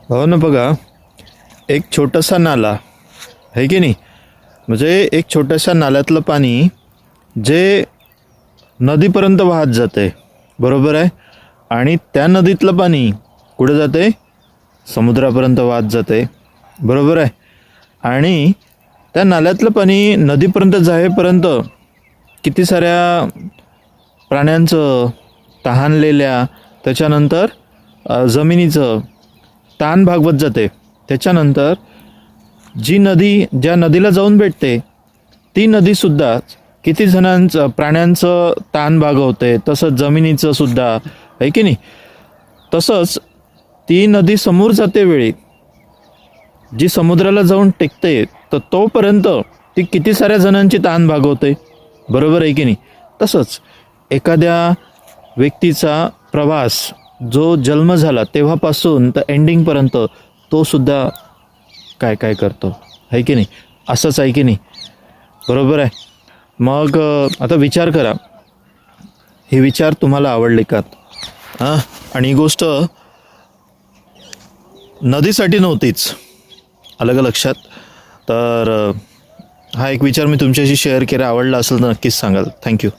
हो ना, बघा, एक छोटासा नाला आहे की नाही. म्हणजे एक छोट्याशा नाल्यातलं पाणी जे नदीपर्यंत वाहत जाते, बरोबर आहे. आणि त्या नदीतलं पाणी कुठे जाते? समुद्रापर्यंत वाहत जाते, बरोबर आहे. आणि त्या नाल्यातलं पाणी नदीपर्यंत जाईपर्यंत किती साऱ्या प्राण्यांचं, तहानलेल्या, त्याच्यानंतर जमिनीचं ताण भागवत जाते. त्याच्यानंतर जी नदी ज्या नदीला जाऊन भेटते ती नदीसुद्धा किती जणांचं, प्राण्यांचं ताण भागवते, तसंच जमिनीचं सुद्धा, आहे की नाही. तसंच ती नदी समोर जाते वेळी जी समुद्राला जाऊन टेकते, तर तोपर्यंत ती किती साऱ्या जणांची ताण भागवते, बरोबर आहे की नाही. तसंच एखाद्या व्यक्तीचा प्रवास जो जन्म झाला तेव्हापासून तर एंडिंगपर्यंत तो सुद्धा काय काय करतो, आहे की नाही. असंच आहे की नाही, बरोबर आहे. मग आता विचार करा, हे विचार तुम्हाला आवडले का? हां. आणि ही गोष्ट नदीसाठी नव्हतीच, आलं का लक्षात? तर हा एक विचार मी तुमच्याशी शेअर केला. आवडला असेल तर नक्कीच सांगाल. थँक्यू.